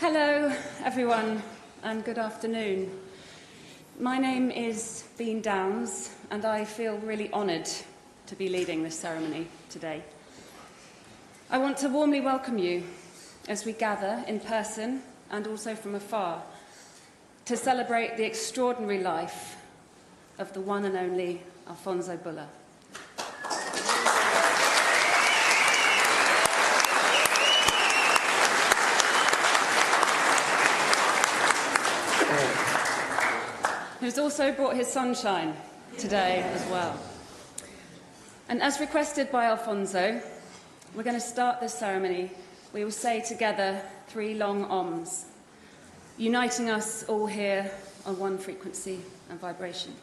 Hello, everyone, and good afternoon. My name is Bean Downs, and I feel really honoured to be leading this ceremony today. I want to warmly welcome you as we gather in person and also from afar to celebrate the extraordinary life of the one and only Alfonso Bulla. Who's also brought his sunshine today as well. And as requested by Alfonso, we're going to start this ceremony. We will say together 3 long ohms, uniting us all here on one frequency and vibration.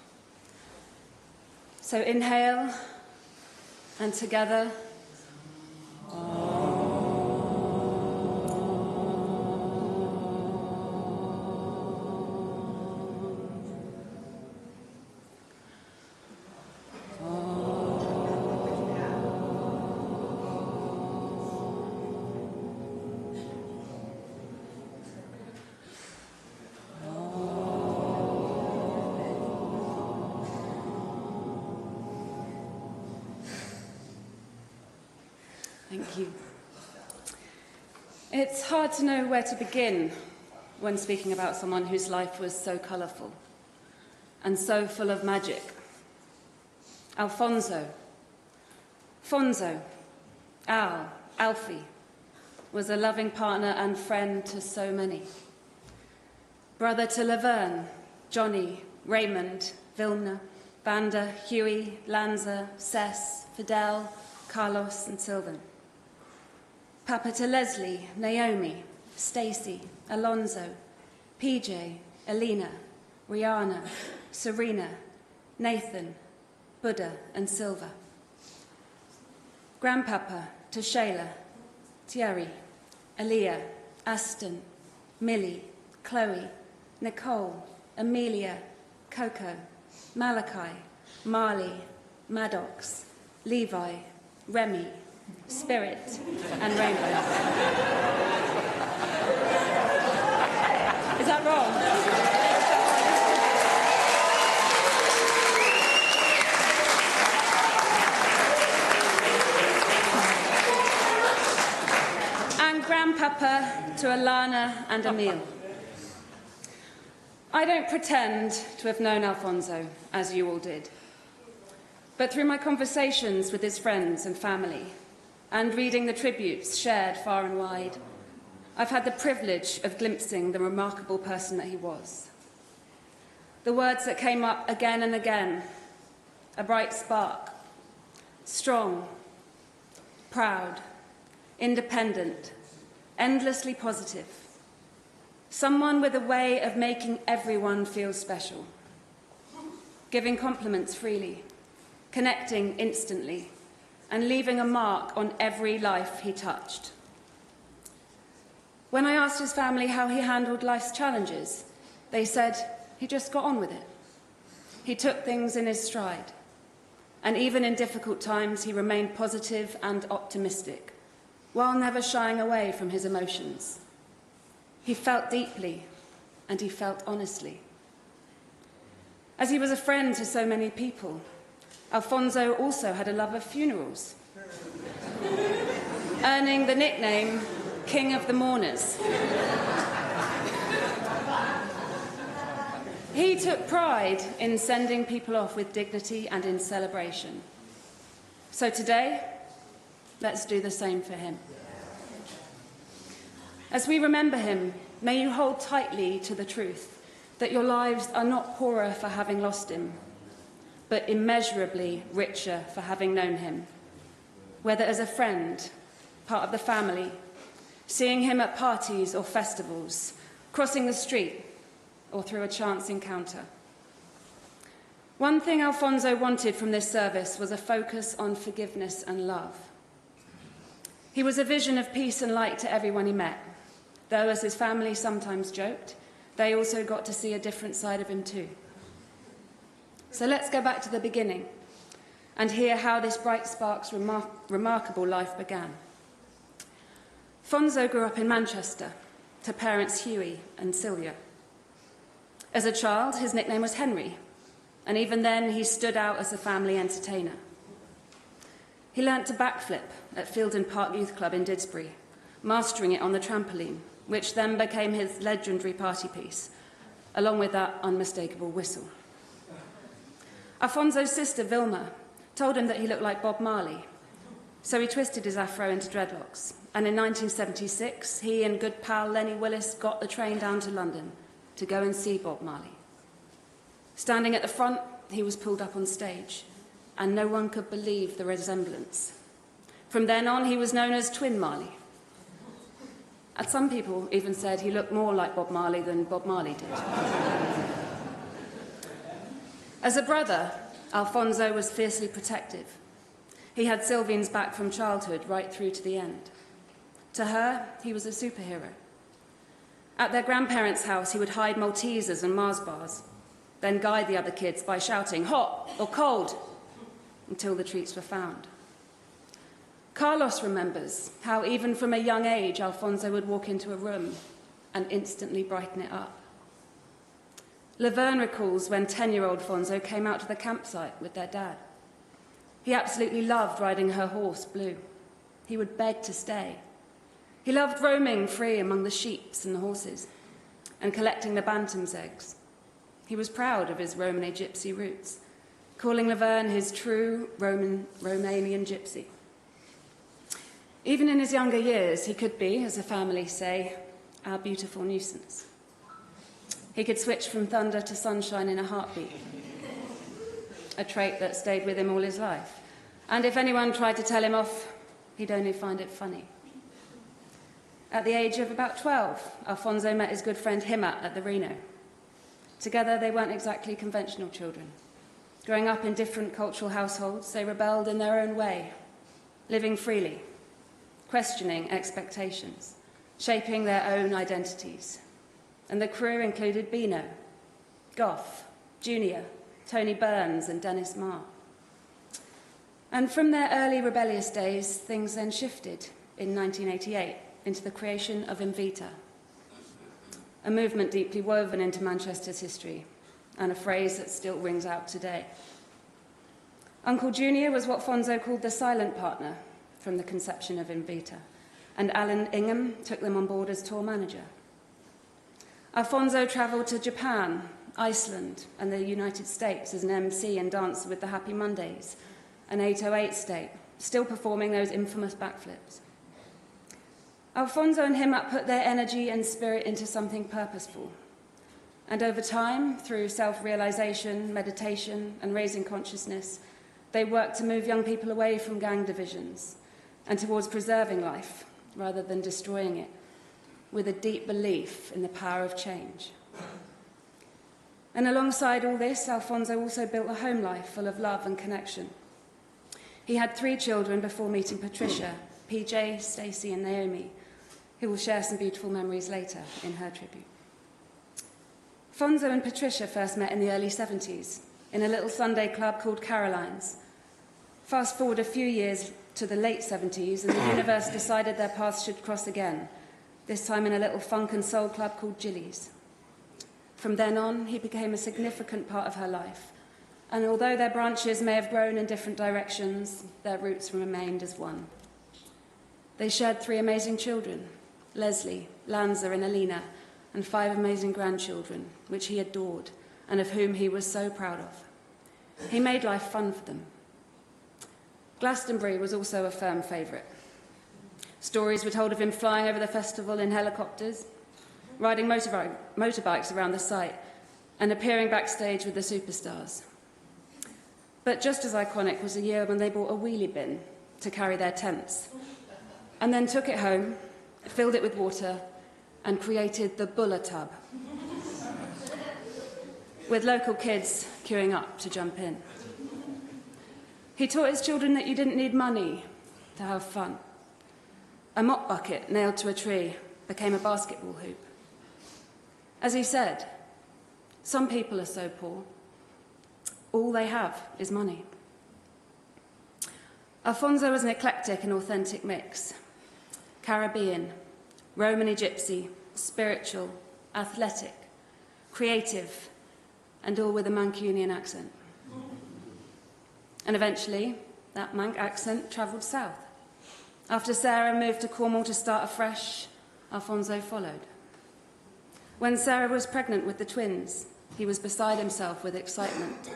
So inhale, and together, Thank you. It's hard to know where to begin when speaking about someone whose life was so colourful and so full of magic. Alfonso, Fonzo, Al, Alfie, was a loving partner and friend to so many. Brother to Laverne, Johnny, Raymond, Vilna, Banda, Huey, Lanza, Cess, Fidel, Carlos and Sylvan. Papa to Leslie, Naomi, Stacy, Alonzo, PJ, Alina, Rihanna, Serena, Nathan, Buddha and Silva. Grandpapa to Shayla, Thierry, Aaliyah, Aston, Millie, Chloe, Nicole, Amelia, Coco, Malachi, Marley, Maddox, Levi, Remy, Spirit and Rainbow. Is that wrong? And Grandpapa to Alana and Emil. I don't pretend to have known Alfonso, as you all did. But through my conversations with his friends and family, and reading the tributes shared far and wide, I've had the privilege of glimpsing the remarkable person that he was. The words that came up again and again: a bright spark, strong, proud, independent, endlessly positive, someone with a way of making everyone feel special, giving compliments freely, connecting instantly, and leaving a mark on every life he touched. When I asked his family how he handled life's challenges, they said he just got on with it. He took things in his stride, and even in difficult times he remained positive and optimistic, while never shying away from his emotions. He felt deeply, and he felt honestly. As he was a friend to so many people, Alfonso also had a love of funerals, earning the nickname King of the Mourners. He took pride in sending people off with dignity and in celebration. So today, let's do the same for him. As we remember him, may you hold tightly to the truth that your lives are not poorer for having lost him, but immeasurably richer for having known him, whether as a friend, part of the family, seeing him at parties or festivals, crossing the street, or through a chance encounter. One thing Alfonso wanted from this service was a focus on forgiveness and love. He was a vision of peace and light to everyone he met, though, as his family sometimes joked, they also got to see a different side of him too. So let's go back to the beginning and hear how this bright spark's remarkable life began. Fonzo grew up in Manchester, to parents Huey and Sylvia. As a child, his nickname was Henry, and even then he stood out as a family entertainer. He learnt to backflip at Fielden Park Youth Club in Didsbury, mastering it on the trampoline, which then became his legendary party piece, along with that unmistakable whistle. Alfonso's sister, Vilma, told him that he looked like Bob Marley, so he twisted his afro into dreadlocks, and in 1976, he and good pal Lenny Willis got the train down to London to go and see Bob Marley. Standing at the front, he was pulled up on stage, and no one could believe the resemblance. From then on, he was known as Twin Marley. And some people even said he looked more like Bob Marley than Bob Marley did. As a brother, Alfonso was fiercely protective. He had Sylvia's back from childhood right through to the end. To her, he was a superhero. At their grandparents' house, he would hide Maltesers and Mars bars, then guide the other kids by shouting, "Hot" or "cold," until the treats were found. Carlos remembers how even from a young age, Alfonso would walk into a room and instantly brighten it up. Laverne recalls when 10-year-old Fonzo came out to the campsite with their dad. He absolutely loved riding her horse, Blue. He would beg to stay. He loved roaming free among the sheep and the horses and collecting the bantam's eggs. He was proud of his Romany gypsy roots, calling Laverne his true Romanian gypsy. Even in his younger years, he could be, as the family say, our beautiful nuisance. He could switch from thunder to sunshine in a heartbeat, a trait that stayed with him all his life. And if anyone tried to tell him off, he'd only find it funny. At the age of about 12, Alfonso met his good friend Himmat at the Reno. Together, they weren't exactly conventional children. Growing up in different cultural households, they rebelled in their own way, living freely, questioning expectations, shaping their own identities. And the crew included Bino, Goff, Junior, Tony Burns, and Dennis Marr. And from their early rebellious days, things then shifted in 1988 into the creation of Invita, a movement deeply woven into Manchester's history, and a phrase that still rings out today. Uncle Junior was what Fonzo called the silent partner from the conception of Invita, and Alan Ingham took them on board as tour manager. Alfonso travelled to Japan, Iceland, and the United States as an MC and dancer with the Happy Mondays, an 808 state, still performing those infamous backflips. Alfonso and Himmat put their energy and spirit into something purposeful. And over time, through self-realization, meditation, and raising consciousness, they worked to move young people away from gang divisions and towards preserving life rather than destroying it, with a deep belief in the power of change. And alongside all this, Alfonso also built a home life full of love and connection. He had 3 children before meeting Patricia, PJ, Stacey, and Naomi, who will share some beautiful memories later in her tribute. Fonzo and Patricia first met in the early 70s in a little Sunday club called Caroline's. Fast forward a few years to the late 70s, and the universe decided their paths should cross again, this time in a little funk and soul club called Gillies. From then on, he became a significant part of her life, and although their branches may have grown in different directions, their roots remained as one. They shared 3 amazing children, Leslie, Lanza, and Alina, and 5 amazing grandchildren, which he adored, and of whom he was so proud of. He made life fun for them. Glastonbury was also a firm favourite. Stories were told of him flying over the festival in helicopters, riding motorbikes around the site, and appearing backstage with the superstars. But just as iconic was the year when they bought a wheelie bin to carry their tents, and then took it home, filled it with water, and created the Bulla Tub, with local kids queuing up to jump in. He taught his children that you didn't need money to have fun. A mop bucket nailed to a tree became a basketball hoop. As he said, some people are so poor, all they have is money. Alfonso was an eclectic and authentic mix. Caribbean, Romany gypsy, spiritual, athletic, creative, and all with a Mancunian accent. And eventually, that Manc accent travelled south. After Sarah moved to Cornwall to start afresh, Alfonso followed. When Sarah was pregnant with the twins, he was beside himself with excitement.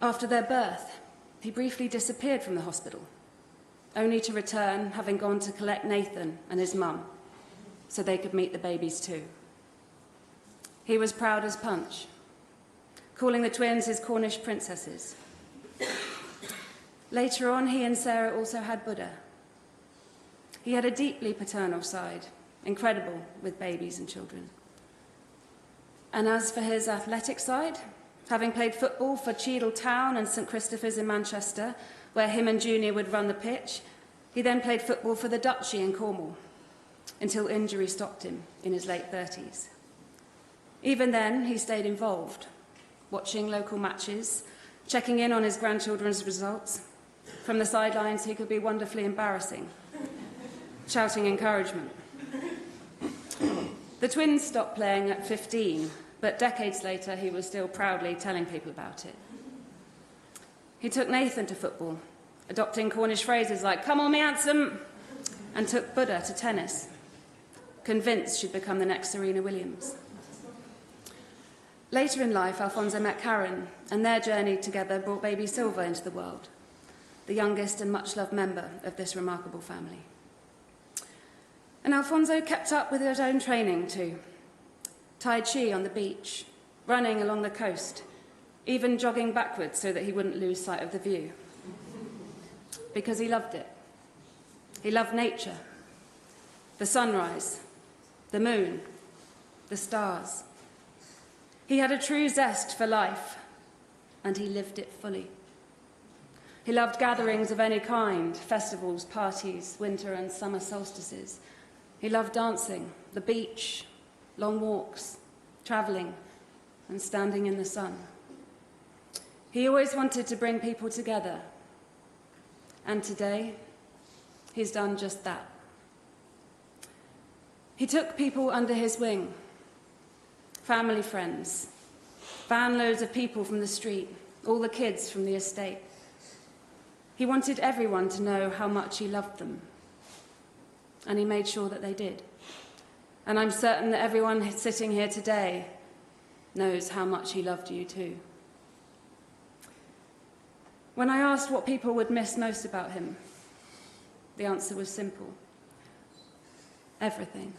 After their birth, he briefly disappeared from the hospital, only to return having gone to collect Nathan and his mum so they could meet the babies too. He was proud as punch, calling the twins his Cornish princesses. Later on, he and Sarah also had Buddha. He had a deeply paternal side, incredible with babies and children. And as for his athletic side, having played football for Cheadle Town and St Christopher's in Manchester, where him and Junior would run the pitch, he then played football for the Duchy in Cornwall, until injury stopped him in his late 30s. Even then, he stayed involved, watching local matches, checking in on his grandchildren's results. From the sidelines, he could be wonderfully embarrassing, shouting encouragement. The twins stopped playing at 15, but decades later, he was still proudly telling people about it. He took Nathan to football, adopting Cornish phrases like, "Come on, me handsome," and took Buddha to tennis, convinced she'd become the next Serena Williams. Later in life, Alfonso met Karen, and their journey together brought baby Silva into the world, the youngest and much-loved member of this remarkable family. And Alfonso kept up with his own training too. Tai Chi on the beach, running along the coast, even jogging backwards so that he wouldn't lose sight of the view. Because he loved it. He loved nature, the sunrise, the moon, the stars. He had a true zest for life, and he lived it fully. He loved gatherings of any kind, festivals, parties, winter and summer solstices. He loved dancing, the beach, long walks, travelling, and standing in the sun. He always wanted to bring people together, and today, he's done just that. He took people under his wing, family friends, van loads of people from the street, all the kids from the estate. He wanted everyone to know how much he loved them, and he made sure that they did. And I'm certain that everyone sitting here today knows how much he loved you too. When I asked what people would miss most about him, the answer was simple. Everything.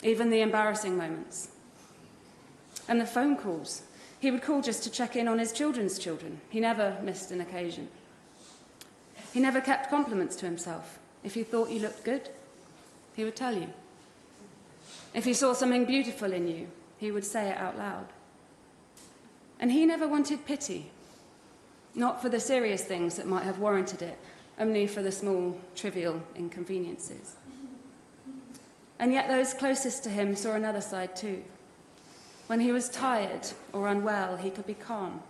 Even the embarrassing moments. And the phone calls. He would call just to check in on his children's children. He never missed an occasion. He never kept compliments to himself. If he thought you looked good, he would tell you. If he saw something beautiful in you, he would say it out loud. And he never wanted pity. Not for the serious things that might have warranted it, only for the small, trivial inconveniences. And yet those closest to him saw another side too. When he was tired or unwell, he could be calm,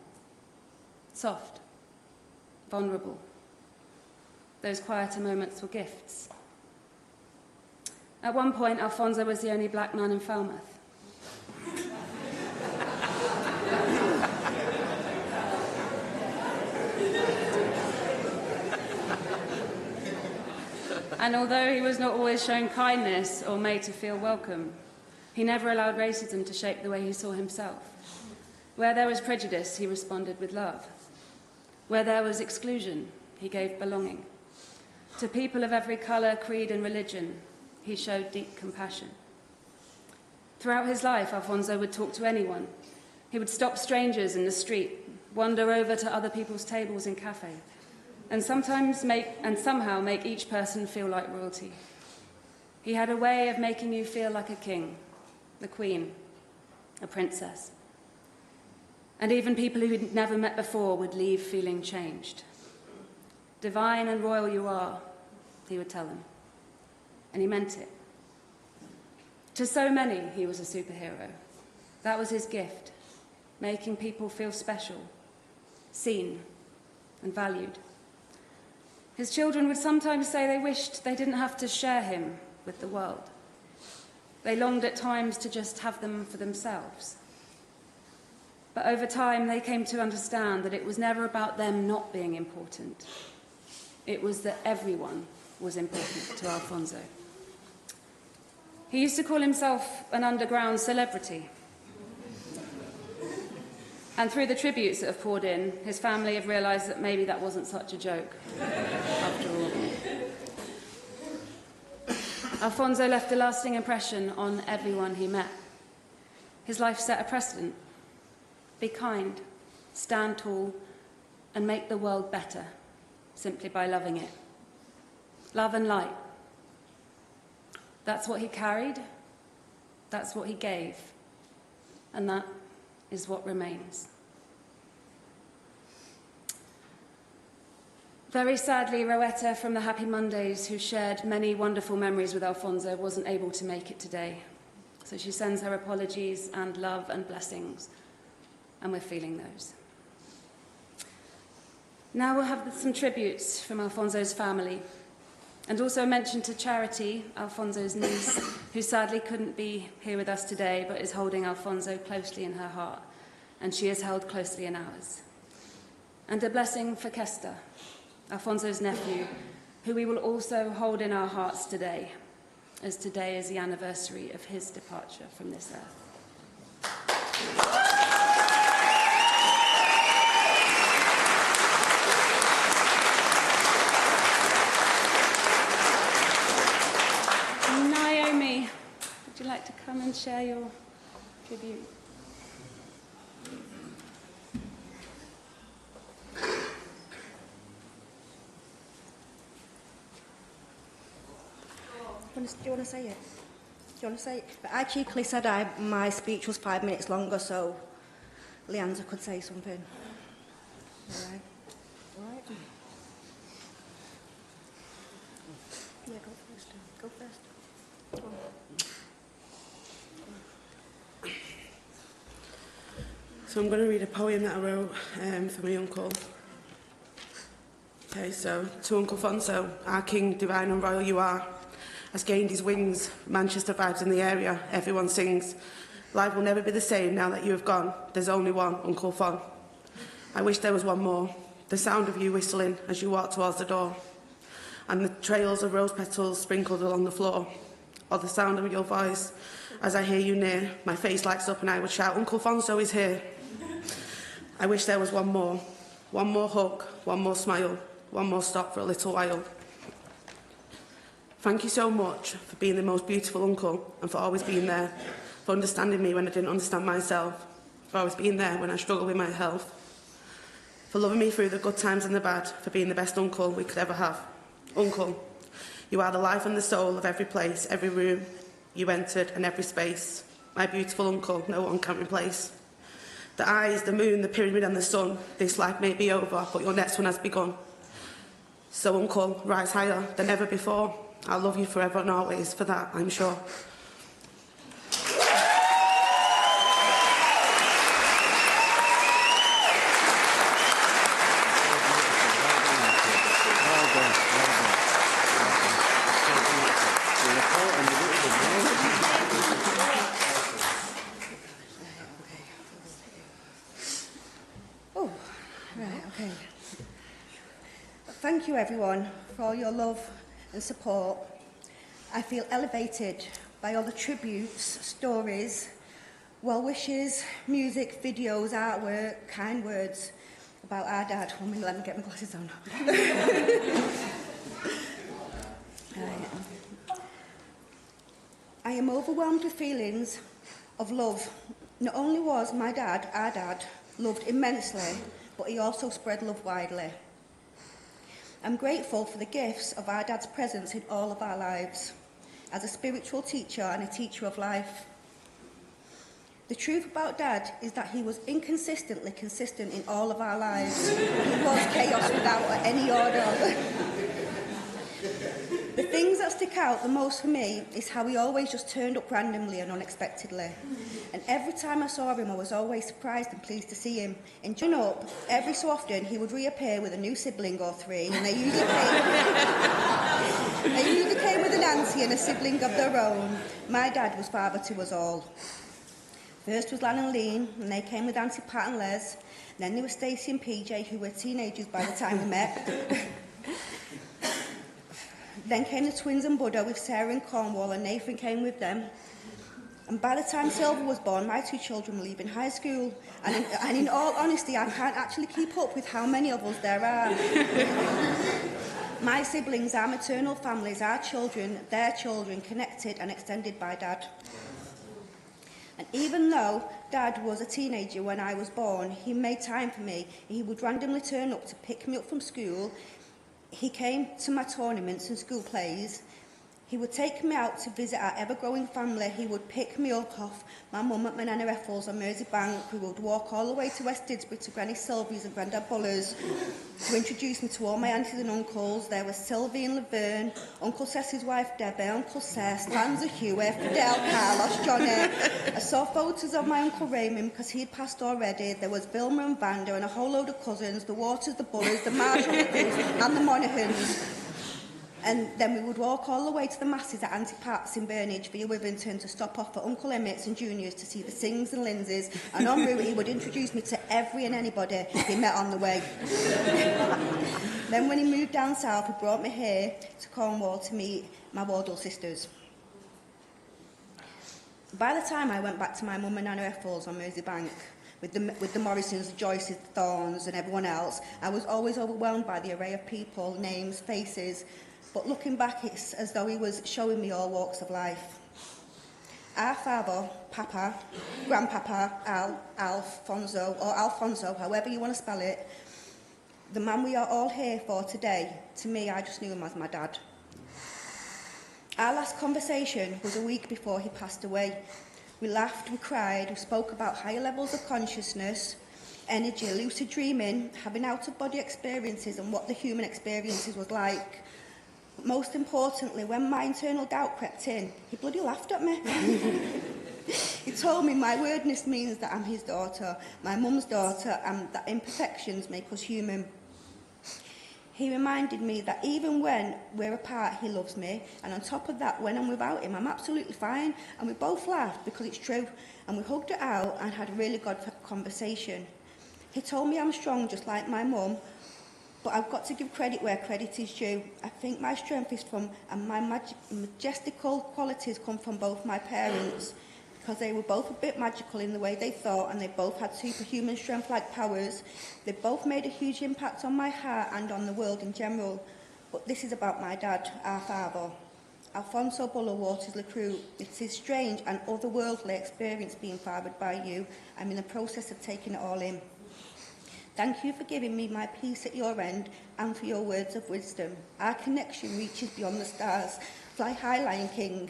soft, vulnerable. Those quieter moments were gifts. At one point, Alfonso was the only black man in Falmouth. And although he was not always shown kindness or made to feel welcome, he never allowed racism to shape the way he saw himself. Where there was prejudice, he responded with love. Where there was exclusion, he gave belonging. To people of every colour, creed and religion, he showed deep compassion. Throughout his life, Alfonso would talk to anyone. He would stop strangers in the street, wander over to other people's tables in cafes, and somehow make each person feel like royalty. He had a way of making you feel like a king, the queen, a princess. And even people who he'd never met before would leave feeling changed. Divine and royal you are, he would tell them. And he meant it. To so many, he was a superhero. That was his gift, making people feel special, seen, and valued. His children would sometimes say they wished they didn't have to share him with the world. They longed at times to just have them for themselves. But over time, they came to understand that it was never about them not being important. It was that everyone was important to Alfonso. He used to call himself an underground celebrity. And through the tributes that have poured in, his family have realised that maybe that wasn't such a joke, after all. Alfonso left a lasting impression on everyone he met. His life set a precedent. Be kind, stand tall, and make the world better, simply by loving it. Love and light. That's what he carried, that's what he gave, and that is what remains. Very sadly, Rowetta from the Happy Mondays, who shared many wonderful memories with Alfonso, wasn't able to make it today. So she sends her apologies and love and blessings, and we're feeling those. Now we'll have some tributes from Alfonso's family, and also a mention to Charity, Alfonso's niece, who sadly couldn't be here with us today, but is holding Alfonso closely in her heart, and she is held closely in ours. And a blessing for Kester, Alfonso's nephew, who we will also hold in our hearts today, as today is the anniversary of his departure from this earth. Naomi, would you like to come and share your tribute? Do you want to say it? Do you want to say it? But I cheekily said my speech was 5 minutes longer, so Leandra could say something. All right. All right. Yeah, go first. Go first. Go on. So I'm going to read a poem that I wrote for my uncle. Okay, so to Uncle Fonso, our king, divine and royal you are, has gained his wings, Manchester vibes in the area, everyone sings. Life will never be the same now that you have gone, there's only one, Uncle Fon. I wish there was one more, the sound of you whistling as you walk towards the door, and the trails of rose petals sprinkled along the floor, or the sound of your voice as I hear you near, my face lights up and I would shout, Uncle Fonso is here. I wish there was one more hug, one more smile, one more stop for a little while. Thank you so much for being the most beautiful uncle and for always being there, for understanding me when I didn't understand myself, for always being there when I struggled with my health, for loving me through the good times and the bad, for being the best uncle we could ever have. Uncle, you are the life and the soul of every place, every room you entered and every space. My beautiful uncle, no one can replace. The eyes, the moon, the pyramid and the sun, this life may be over, but your next one has begun. So uncle, rise higher than ever before. I'll love you forever and always, for that I'm sure. Oh, right, okay. Thank you everyone for all your love and support. I feel elevated by all the tributes, stories, well wishes, music, videos, artwork, kind words about our dad. Let me get my glasses on. I am overwhelmed with feelings of love. Not only was my dad, our dad, loved immensely, but he also spread love widely. I'm grateful for the gifts of our dad's presence in all of our lives, as a spiritual teacher and a teacher of life. The truth about Dad is that he was inconsistently consistent in all of our lives. He was chaos without any order. The things that stick out the most for me is how he always just turned up randomly and unexpectedly. And every time I saw him, I was always surprised and pleased to see him. And growing up, every so often, he would reappear with a new sibling or three, and they usually came with an auntie and a sibling of their own. My dad was father to us all. First was Lan and Lean, and they came with Auntie Pat and Les. Then there were Stacey and PJ, who were teenagers by the time we met. Then came the twins and Buddha with Sarah and Cornwall, and Nathan came with them. And by the time Silver was born, my two children were leaving high school. And in all honesty, I can't actually keep up with how many of us there are. My siblings, our maternal families, our children, their children, connected and extended by Dad. And even though Dad was a teenager when I was born, he made time for me. He would randomly turn up to pick me up from school. He came to my tournaments and school plays. He would take me out to visit our ever-growing family. He would pick me up off my mum at my Nana Effels on Merseybank. We would walk all the way to West Didsbury to Granny Sylvie's and Grandad Buller's to introduce me to all my aunties and uncles. There was Sylvie and Laverne, Uncle Cess's wife Debbie, Uncle Cess, Lanza Hewitt, Fidel, Carlos, Johnny. I saw photos of my Uncle Raymond because he had passed already. There was Vilma and Vanda and a whole load of cousins, the Waters, the Bullers, the Marshall and the Monaghan's. And then we would walk all the way to the masses at Auntie Pat's in Burnage via Withington to stop off at Uncle Emmett's and Junior's to see the Sings and Lindsays. And en route, he would introduce me to every and anybody he met on the way. Then when he moved down south, he brought me here to Cornwall to meet my Wardle sisters. By the time I went back to my mum and Nana Effels on Merseybank, with the Morrisons, the Joyces, the Thorns and everyone else, I was always overwhelmed by the array of people, names, faces. But looking back, it's as though he was showing me all walks of life. Our father, Papa, Grandpapa, Alfonso, or Alfonso, however you want to spell it, the man we are all here for today, to me, I just knew him as my dad. Our last conversation was a week before he passed away. We laughed, we cried, we spoke about higher levels of consciousness, energy, lucid dreaming, having out-of-body experiences and what the human experiences was like. Most importantly, when my internal doubt crept in, he bloody laughed at me. He told me my wordness means that I'm his daughter, my mum's daughter, and that imperfections make us human. He reminded me that even when we're apart, he loves me, and on top of that, when I'm without him, I'm absolutely fine. And we both laughed because it's true, and we hugged it out and had a really good conversation. He told me I'm strong just like my mum, but I've got to give credit where credit is due. I think my strength is from, and my majestical qualities come from both my parents, because they were both a bit magical in the way they thought, and they both had superhuman strength-like powers. They both made a huge impact on my heart and on the world in general. But this is about my dad, our father, Alfonso Buller Waters LaCrue. It is strange and otherworldly experience being fathered by you. I'm in the process of taking it all in. Thank you for giving me my peace at your end and for your words of wisdom. Our connection reaches beyond the stars. Fly high, Lion King.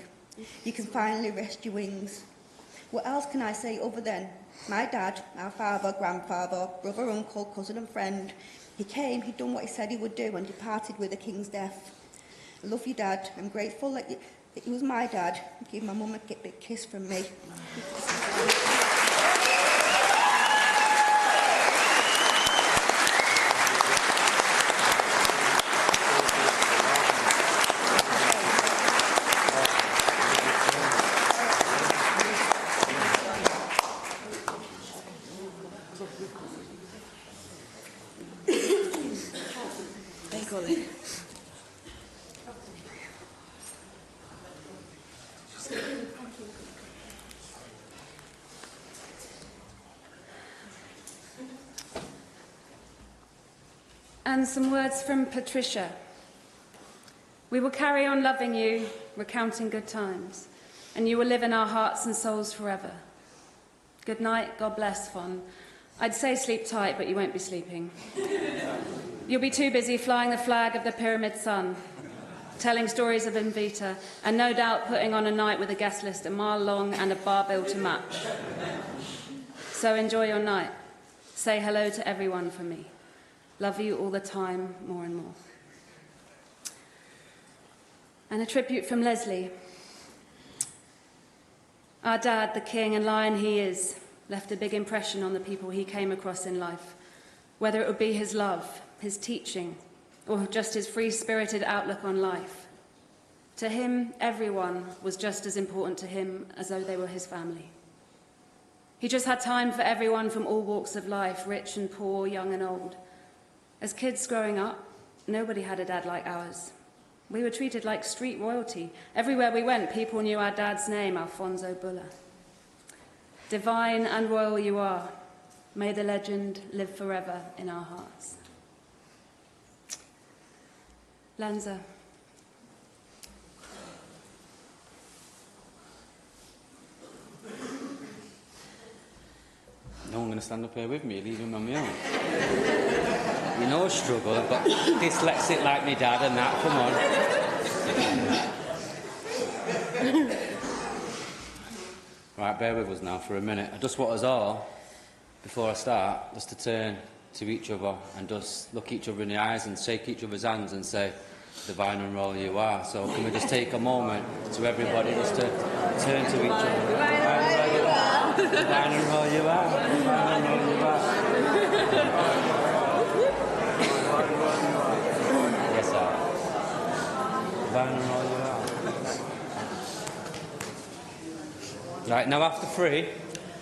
You can finally rest your wings. What else can I say other than my dad, our father, grandfather, brother, uncle, cousin and friend? He came, he'd done what he said he would do and departed with a king's death. I love you, Dad. I'm grateful that he was my dad. Give my mum a big kiss from me. And some words from Patricia. We will carry on loving you, recounting good times, and you will live in our hearts and souls forever. Good night, God bless, Fon. I'd say sleep tight, but you won't be sleeping. You'll be too busy flying the flag of the Pyramid Sun, telling stories of Invita, and no doubt putting on a night with a guest list a mile long and a bar bill to match. So enjoy your night. Say hello to everyone for me. Love you all the time, more and more. And a tribute from Leslie. Our dad, the king and lion he is, left a big impression on the people he came across in life, whether it would be his love, his teaching, or just his free-spirited outlook on life. To him, everyone was just as important to him as though they were his family. He just had time for everyone from all walks of life, rich and poor, young and old. As kids growing up, nobody had a dad like ours. We were treated like street royalty. Everywhere we went, people knew our dad's name, Alfonso Bulla. Divine and royal you are. May the legend live forever in our hearts. Lanza. No one going to stand up here with me, leave him on my own. You know I struggle, I've got dyslexic like my dad and that, come on. Right, bear with us now for a minute. I just want us all, before I start, just to turn to each other and just look each other in the eyes and shake each other's hands and say, divine and royal you are. So can we just take a moment to everybody just to turn to each other. Divine and royal you are. Divine and royal you are. Divine and royal you are. Yes, sir. Divine and royal you are. Right, now after 3,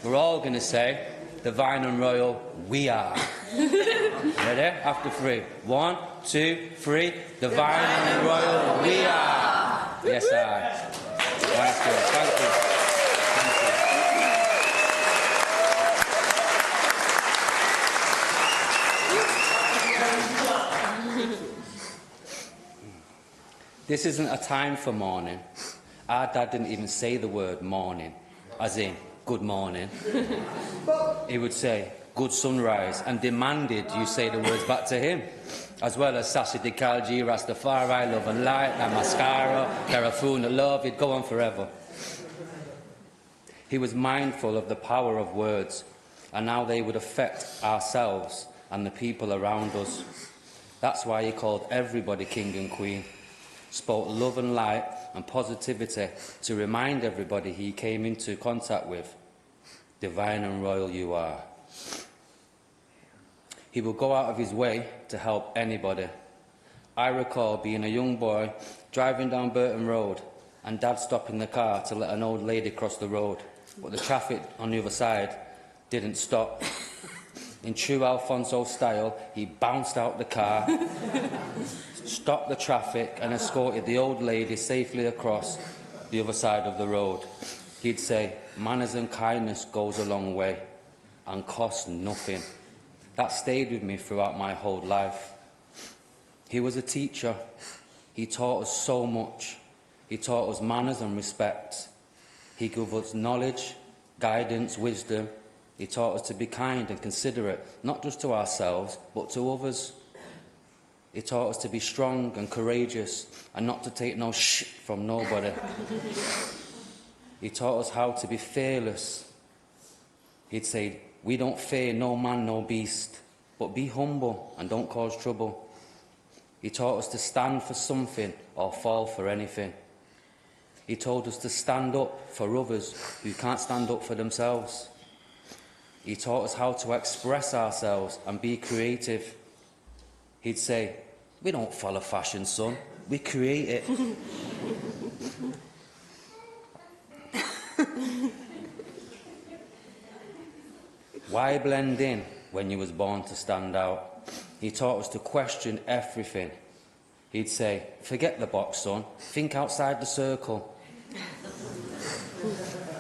we're all going to say, divine and royal we are. Ready? After 3. 1, 2, 3. Divine and royal we are. Yes, I. Thank you. Thank you. Thank you. This isn't a time for mourning. Our dad didn't even say the word morning, as in good morning. He would say good sunrise and demanded you say the words back to him, as well as Sasha de Calgi, Rastafari, Love and Light, Namaskara, Karafuna, Love. He'd go on forever. He was mindful of the power of words and how they would affect ourselves and the people around us. That's why he called everybody king and queen, spoke love and light and positivity to remind everybody he came into contact with. Divine and royal you are. He would go out of his way to help anybody. I recall being a young boy driving down Burton Road and Dad stopping the car to let an old lady cross the road, but the traffic on the other side didn't stop. In true Alfonso style, he bounced out the car, stopped the traffic and escorted the old lady safely across the other side of the road. He'd say, manners and kindness goes a long way and costs nothing. That stayed with me throughout my whole life. He was a teacher. He taught us so much. He taught us manners and respect. He gave us knowledge, guidance, wisdom. He taught us to be kind and considerate, not just to ourselves, but to others. He taught us to be strong and courageous and not to take no shit from nobody. He taught us how to be fearless. He'd say, we don't fear no man, no beast, but be humble and don't cause trouble. He taught us to stand for something or fall for anything. He told us to stand up for others who can't stand up for themselves. He taught us how to express ourselves and be creative. He'd say, we don't follow fashion, son, we create it. Why blend in when you was born to stand out? He taught us to question everything. He'd say, forget the box, son, think outside the circle.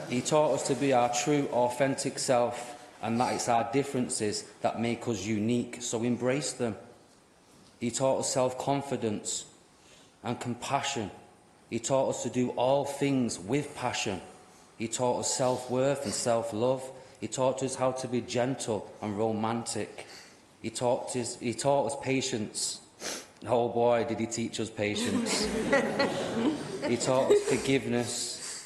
He taught us to be our true, authentic self, and that it's our differences that make us unique, so embrace them. He taught us self-confidence and compassion. He taught us to do all things with passion. He taught us self-worth and self-love. He taught us how to be gentle and romantic. He taught us patience. Oh boy, did he teach us patience. He taught us forgiveness.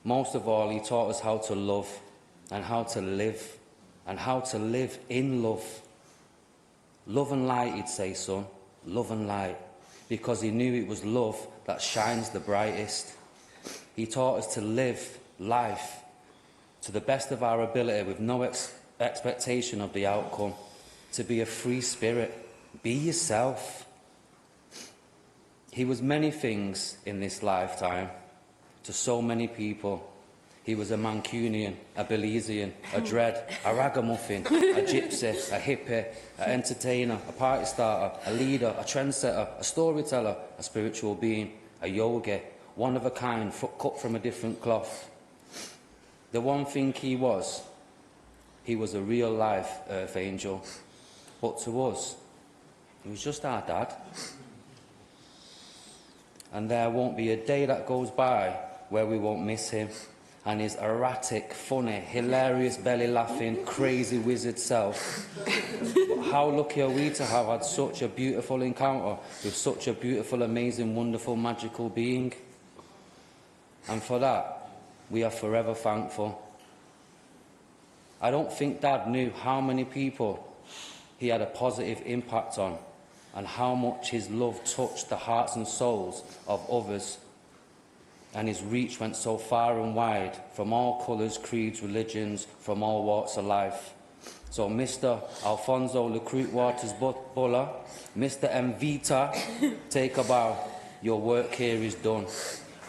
Most of all, he taught us how to love and how to live in love. Love and light, he'd say, son, love and light, because he knew it was love that shines the brightest. He taught us to live life to the best of our ability with no expectation of the outcome, to be a free spirit. Be yourself. He was many things in this lifetime to so many people. He was a Mancunian, a Belizean, a Dread, a ragamuffin, a gypsy, a hippie, an entertainer, a party starter, a leader, a trendsetter, a storyteller, a spiritual being, a yogi, one of a kind, cut from a different cloth. The one thing he was a real-life earth angel. But to us, he was just our dad. And there won't be a day that goes by where we won't miss him and his erratic, funny, hilarious, belly-laughing, crazy wizard self. But how lucky are we to have had such a beautiful encounter with such a beautiful, amazing, wonderful, magical being? And for that, we are forever thankful. I don't think Dad knew how many people he had a positive impact on and how much his love touched the hearts and souls of others. And his reach went so far and wide, from all colours, creeds, religions, from all walks of life. So Mr. Alfonso Recruit Waters Buller, Mr. Mvita, take a bow. Your work here is done.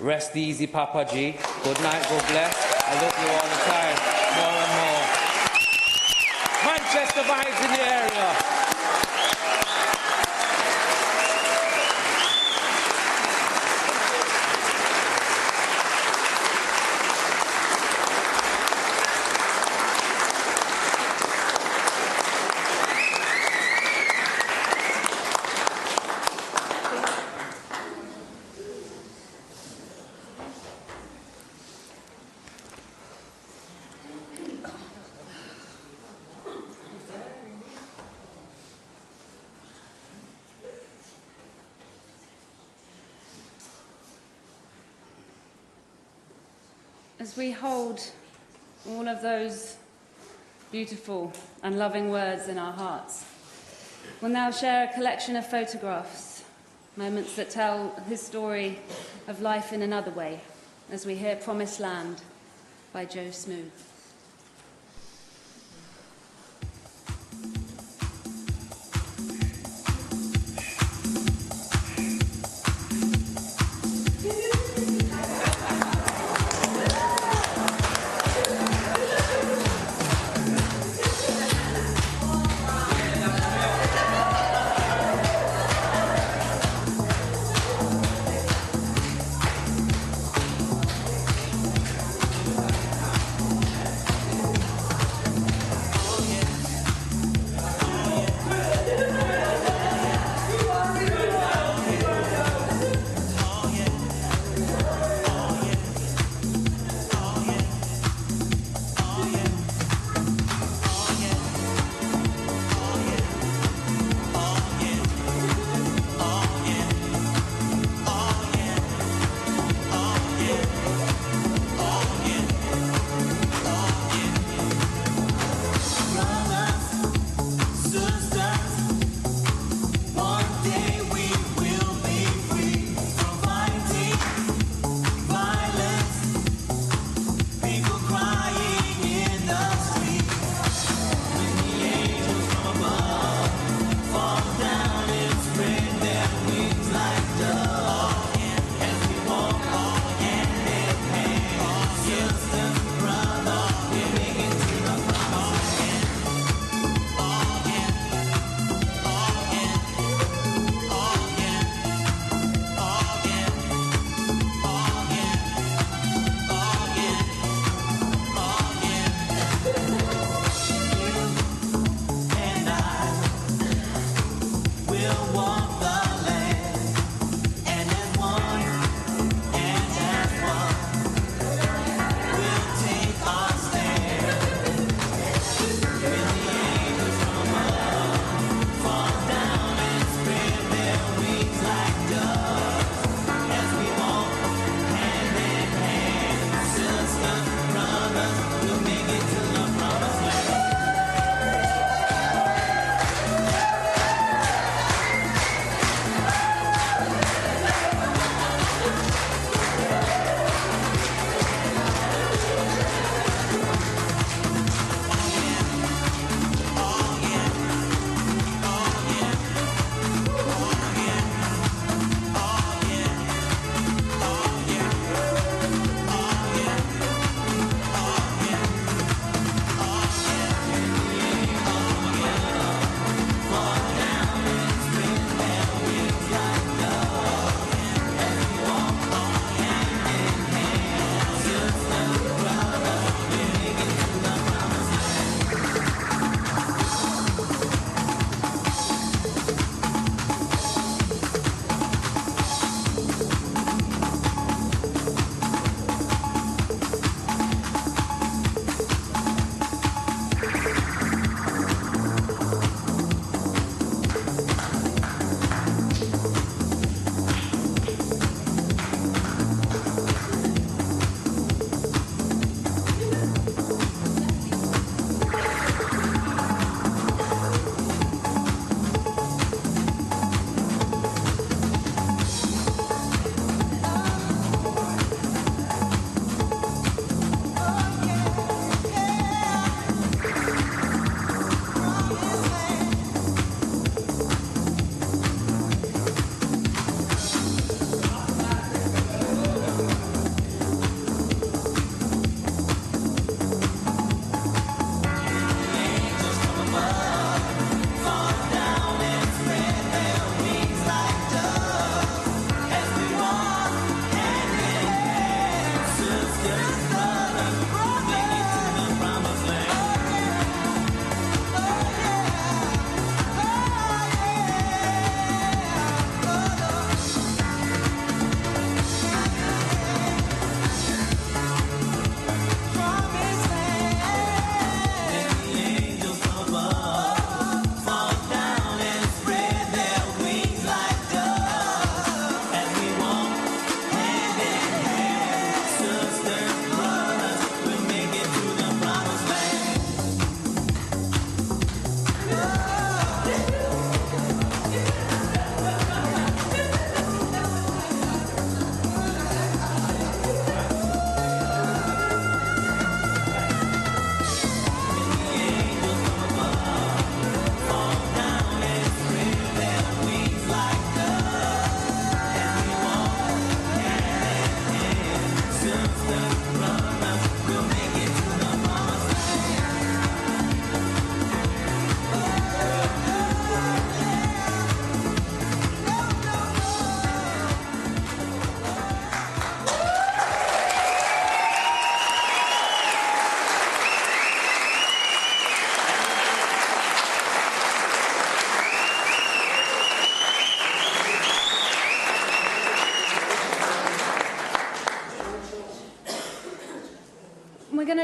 Rest easy, Papa G. Good night, God bless. I love you all the time, more and more. Manchester vibes in the area. As we hold all of those beautiful and loving words in our hearts, we'll now share a collection of photographs, moments that tell his story of life in another way, as we hear Promised Land by Joe Smooth.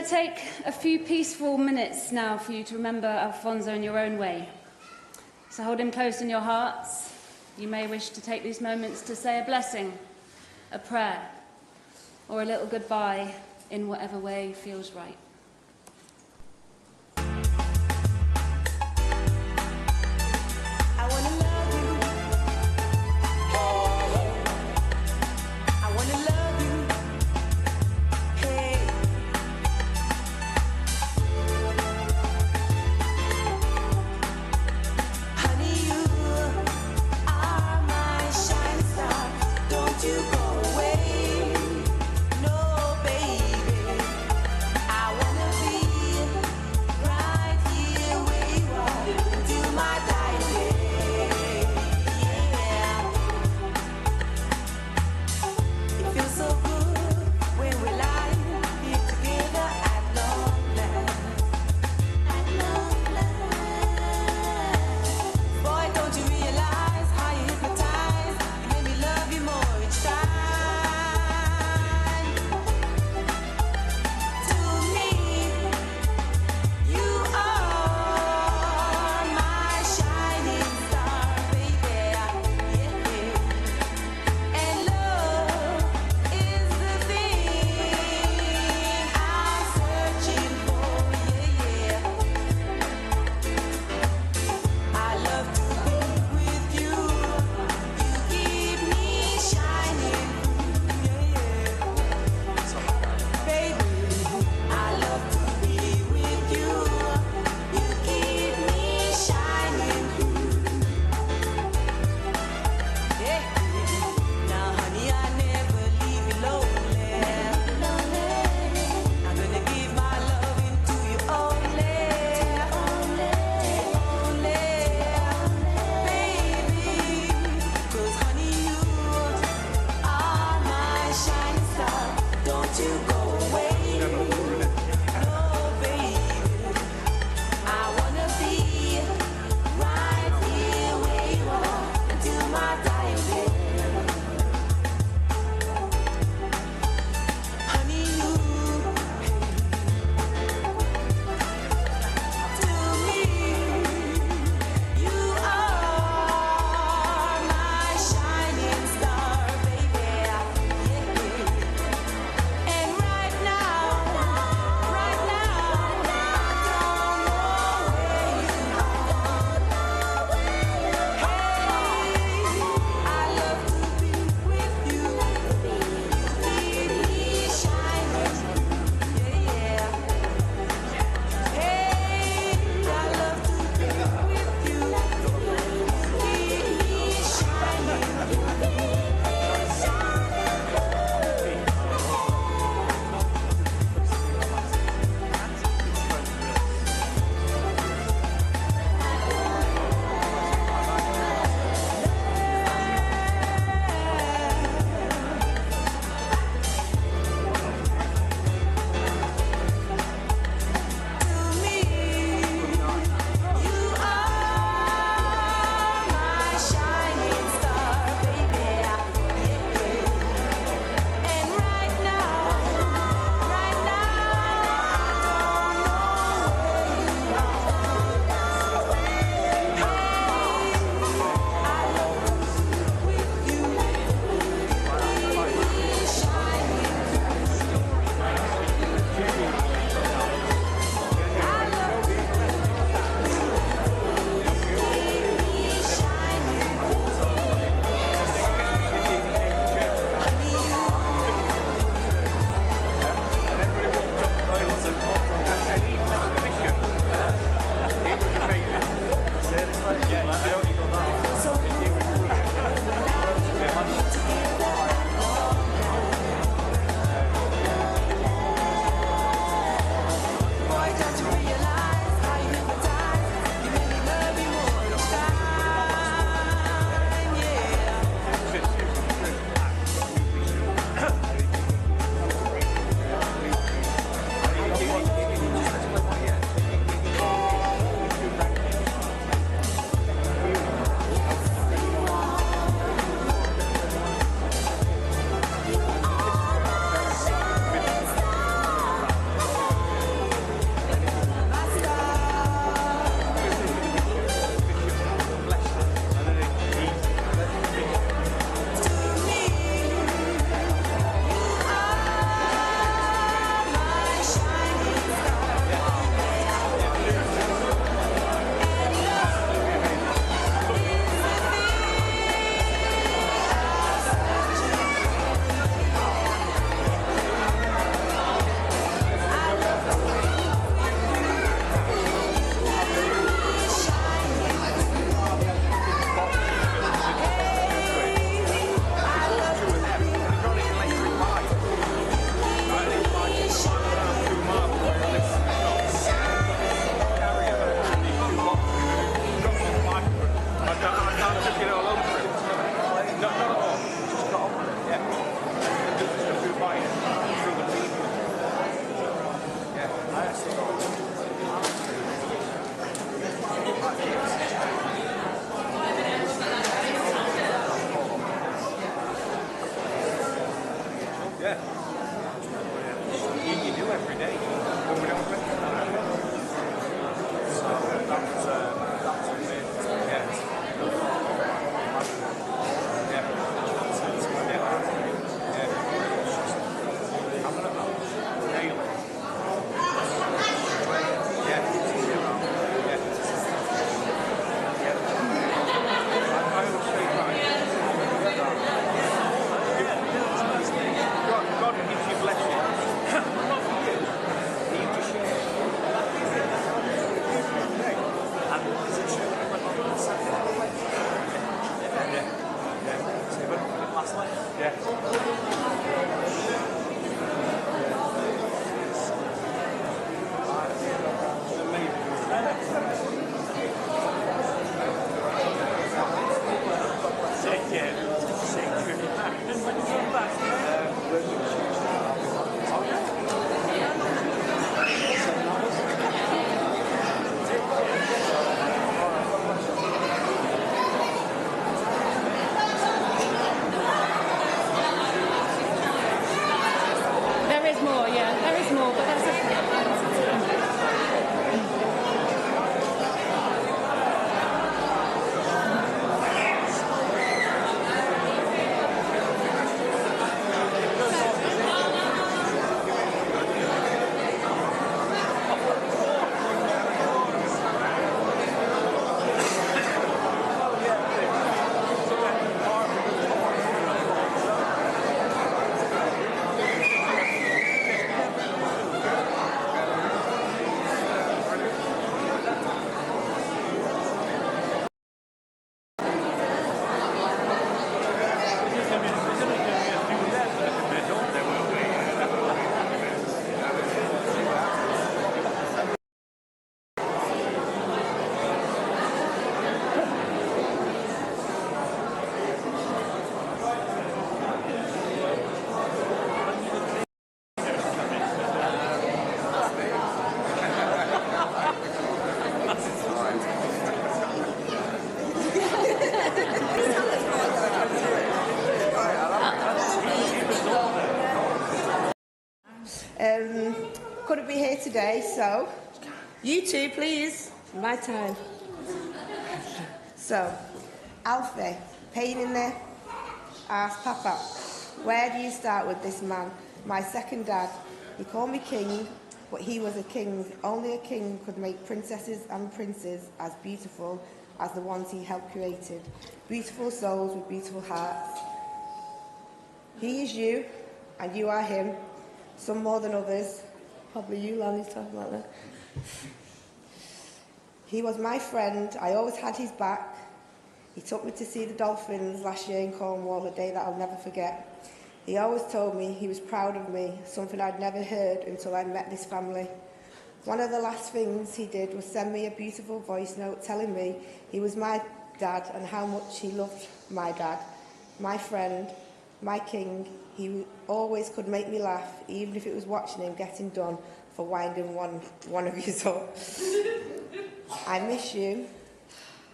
to take a few peaceful minutes now for you to remember Alfonso in your own way. So hold him close in your hearts. You may wish to take these moments to say a blessing, a prayer, or a little goodbye in whatever way feels right. You go away, no baby. I today, so you two, please. My time. So, Alfie, pain in the arse, Papa. Where do you start with this man? My second dad. He called me king, but he was a king. Only a king could make princesses and princes as beautiful as the ones he helped created. Beautiful souls with beautiful hearts. He is you, and you are him. Some more than others. Probably you, Lanny's talking about that. He was my friend. I always had his back. He took me to see the dolphins last year in Cornwall, a day that I'll never forget. He always told me he was proud of me, something I'd never heard until I met this family. One of the last things he did was send me a beautiful voice note telling me he was my dad and how much he loved my dad, my friend, my king. He always could make me laugh, even if it was watching him getting done for winding one of you up. I miss you,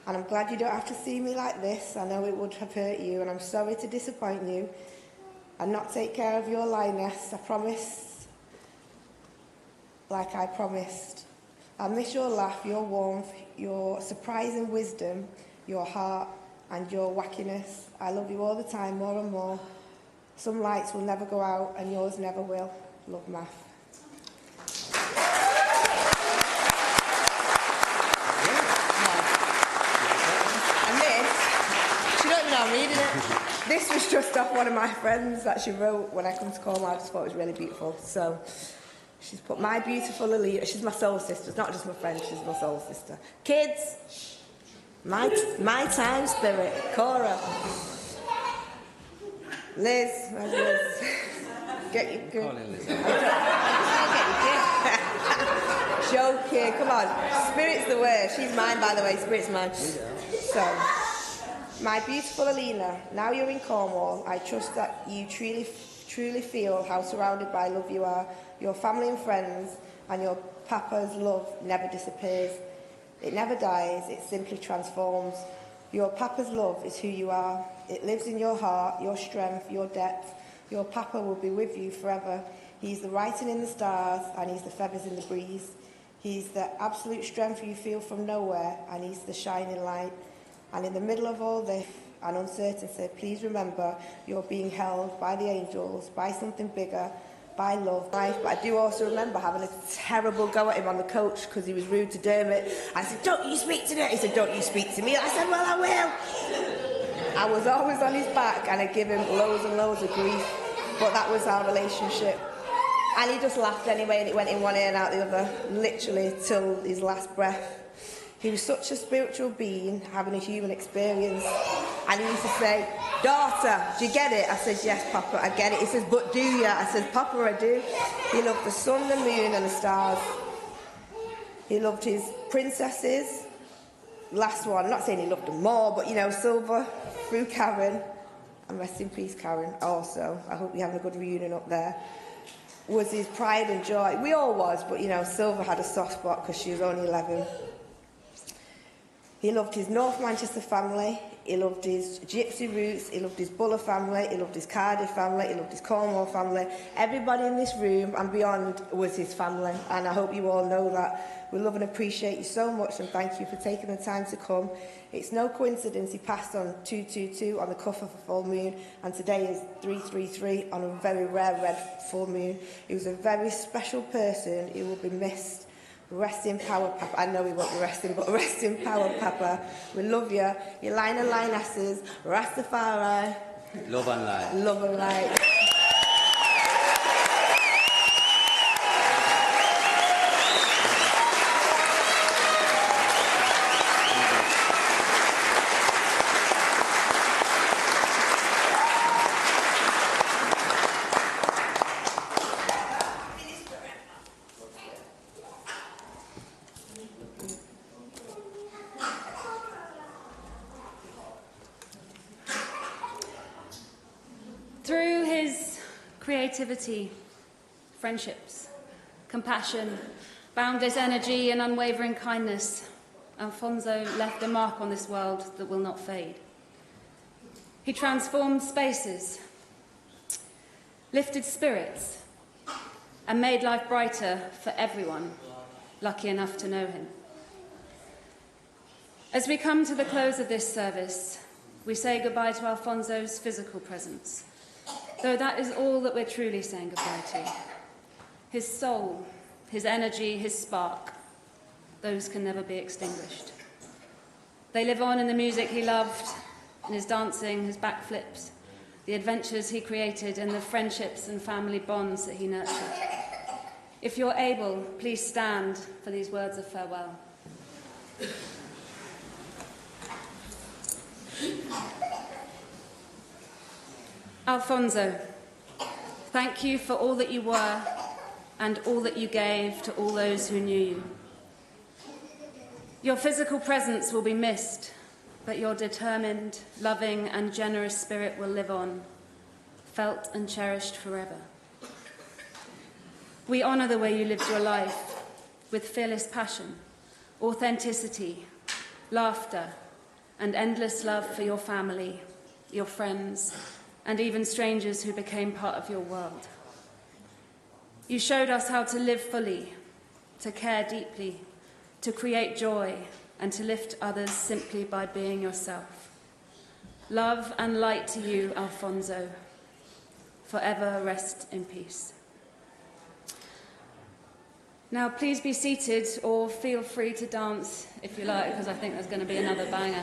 and I'm glad you don't have to see me like this. I know it would have hurt you, and I'm sorry to disappoint you and not take care of your lioness. I promise, like I promised. I miss your laugh, your warmth, your surprising wisdom, your heart and your wackiness. I love you all the time, more and more. Some lights will never go out and yours never will. Love, Math. And this, she don't even know I'm reading it. This was just off one of my friends that she wrote when I come to Cornwall. I just thought it was really beautiful. So she's put my beautiful Alita. She's my soul sister. It's not just my friend, she's my soul sister. Kids, my time spirit. Cora. Liz, where's Liz? Get your good. Joking, come on. Spirit's the word. She's mine, by the way. Spirit's mine. So, my beautiful Alina, now you're in Cornwall, I trust that you truly feel how surrounded by love you are. Your family and friends and your papa's love never disappears. It never dies, it simply transforms. Your papa's love is who you are. It lives in your heart, your strength, your depth. Your papa will be with you forever. He's the writing in the stars and he's the feathers in the breeze. He's the absolute strength you feel from nowhere and he's the shining light. And in the middle of all this and uncertainty, please remember you're being held by the angels, by something bigger, by love. But I do also remember having a terrible go at him on the coach because he was rude to Dermot. I said, don't you speak to Dermot. He said, don't you speak to me. I said, well, I will. I was always on his back and I'd give him loads and loads of grief. But that was our relationship. And he just laughed anyway and it went in one ear and out the other, literally till his last breath. He was such a spiritual being, having a human experience. And he used to say, daughter, do you get it? I said, yes, Papa, I get it. He says, but do you? I said, Papa, I do. He loved the sun, the moon and the stars. He loved his princesses. Last one, I'm not saying he loved them more, but, you know, Silver, through Karen, and rest in peace, Karen, also. I hope you're having a good reunion up there. Was his pride and joy. We all was, but, you know, Silver had a soft spot because she was only 11. He loved his North Manchester family, he loved his Gypsy roots, he loved his Buller family, he loved his Cardiff family, he loved his Cornwall family. Everybody in this room and beyond was his family, and I hope you all know that. We love and appreciate you so much and thank you for taking the time to come. It's no coincidence he passed on 222 on the cuff of a full moon, and today is 333 on a very rare red full moon. He was a very special person, he will be missed. Rest in power, Papa. I know he won't be resting, but rest in power, Papa. We love you. Your line and lionesses. Rastafari. Love and light. Love and light. Through his creativity, friendships, compassion, boundless energy and unwavering kindness, Alfonso left a mark on this world that will not fade. He transformed spaces, lifted spirits, and made life brighter for everyone lucky enough to know him. As we come to the close of this service, we say goodbye to Alfonso's physical presence, though that is all that we're truly saying goodbye to. His soul, his energy, his spark, those can never be extinguished. They live on in the music he loved, in his dancing, his backflips, the adventures he created, and the friendships and family bonds that he nurtured. If you're able, please stand for these words of farewell. Alfonso, thank you for all that you were and all that you gave to all those who knew you. Your physical presence will be missed, but your determined, loving and generous spirit will live on, felt and cherished forever. We honour the way you lived your life, with fearless passion, authenticity, laughter, and endless love for your family, your friends, and even strangers who became part of your world. You showed us how to live fully, to care deeply, to create joy, and to lift others simply by being yourself. Love and light to you, Alfonso. Forever rest in peace. Now, please be seated or feel free to dance if you like, because I think there's going to be another banger.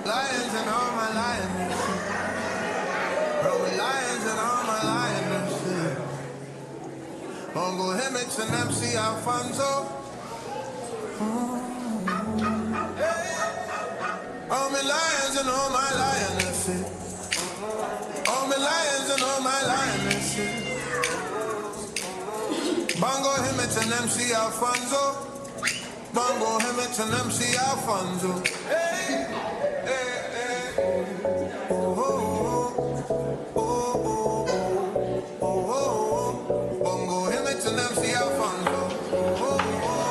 Lions and all my lioness, lions and all my lioness. Bongo Hemmets and MC Alfonso. All my lions and all my lionesses. All my lions and all my lionesses. Bongo Hemmets and MC Alfonso. Bongo Hemmets and MC Alfonso. Hey, hey, hey. Oh, oh, oh, oh, oh, oh, oh. Bongo Hemmets and MC Alfonso. Oh, oh,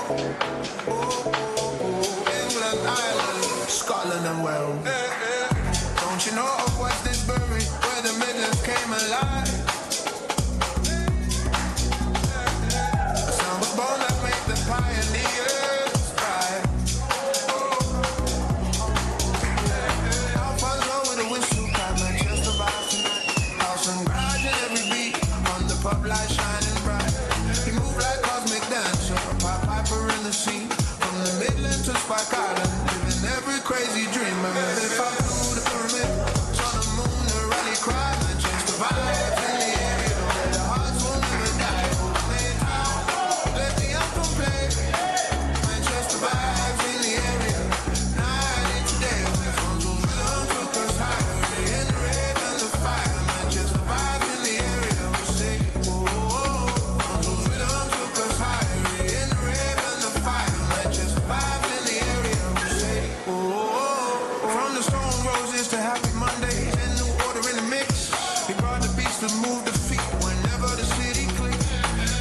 oh, oh. England, Ireland, Scotland and Wales. Hey, hey. Don't you know of West Disbury, where the Midlands came alive? A sound was born that made the pioneers. Pub light shining bright. He moved like cosmic dancer, a piper in the sea. From the Midland to Spike Island, living every crazy dream. I read if I flew the pyramid, saw the moon, the rally cry, and changed the vibes in the area. Where the hearts will never die. Play it out, let the anthem play. Manchester vibes in the area. Night and today, when Fonzo's rhythm took us higher. In the rave and the fire, Manchester vibes in the area. We say. Move the feet whenever the city clicks.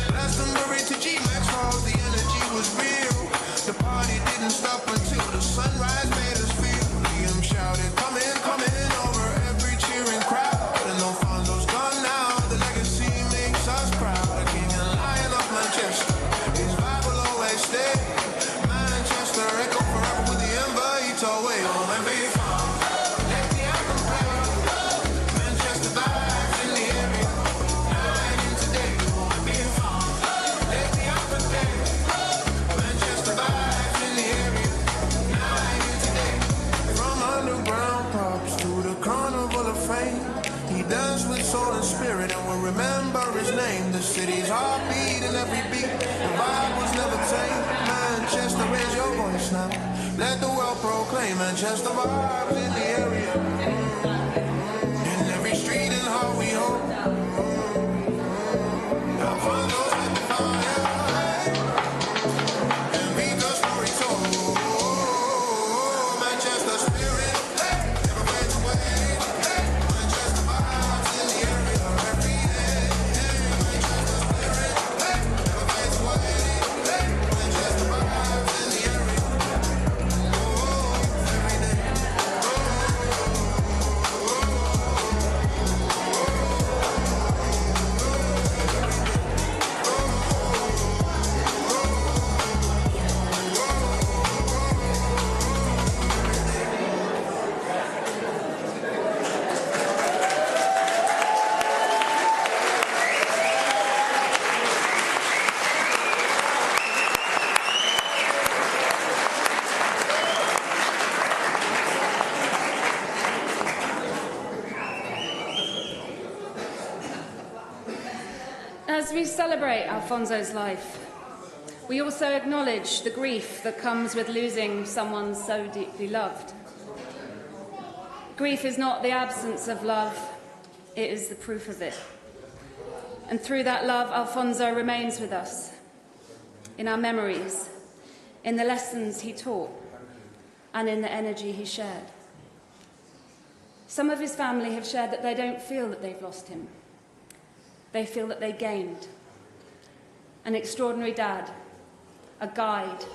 Glastonbury to G-Max Halls, the energy was real. The party didn't stop until the sunrise made us feel. Liam shouted, come in over every cheering crowd. And Alfonso's gone now, the legacy makes us proud. A king and lion of Manchester, his vibe will always stay. Manchester echo forever with the ember, he told way home and be found. Let the anthem play. Manchester vibe. He danced with soul and spirit and will remember his name. The city's heartbeat in every beat. The vibe was never tame. Manchester, raise your voice now. Let the world proclaim Manchester vibes in the area. In every street and how we hope. Alfonso's at the fire. And beat the story told. Manchester spirit. Never fades away. Oh, we celebrate Alfonso's life, we also acknowledge the grief that comes with losing someone so deeply loved. Grief is not the absence of love, it is the proof of it. And through that love, Alfonso remains with us, in our memories, in the lessons he taught, and in the energy he shared. Some of his family have shared that they don't feel that they've lost him. They feel that they gained an extraordinary dad, a guide,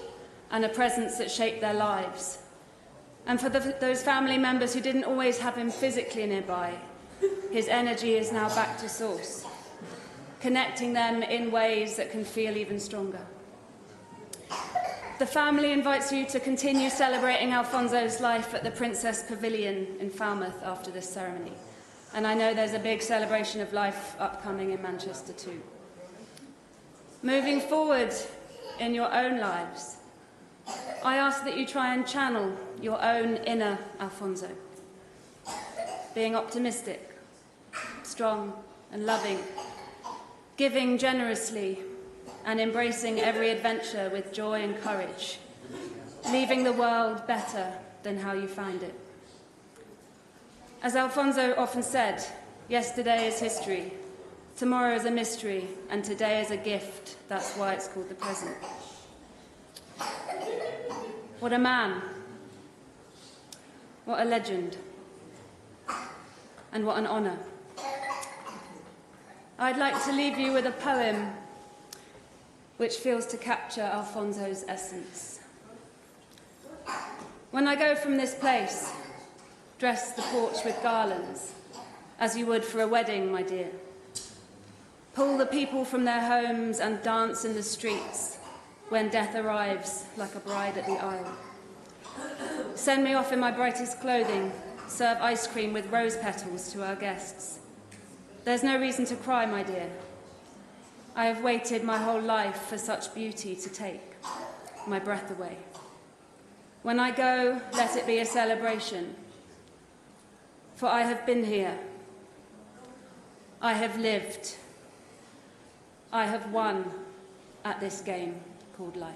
and a presence that shaped their lives. And for those family members who didn't always have him physically nearby, his energy is now back to source, connecting them in ways that can feel even stronger. The family invites you to continue celebrating Alfonso's life at the Princess Pavilion in Falmouth after this ceremony. And I know there's a big celebration of life upcoming in Manchester too. Moving forward in your own lives, I ask that you try and channel your own inner Alfonso, being optimistic, strong and loving, giving generously and embracing every adventure with joy and courage, leaving the world better than how you found it. As Alfonso often said, yesterday is history, tomorrow is a mystery, and today is a gift. That's why it's called the present. What a man. What a legend. And what an honour. I'd like to leave you with a poem which feels to capture Alfonso's essence. When I go from this place, dress the porch with garlands, as you would for a wedding, my dear. Pull the people from their homes and dance in the streets when death arrives like a bride at the aisle. Send me off in my brightest clothing, serve ice cream with rose petals to our guests. There's no reason to cry, my dear. I have waited my whole life for such beauty to take my breath away. When I go, let it be a celebration, for I have been here. I have lived. I have won at this game called life.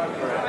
Alright.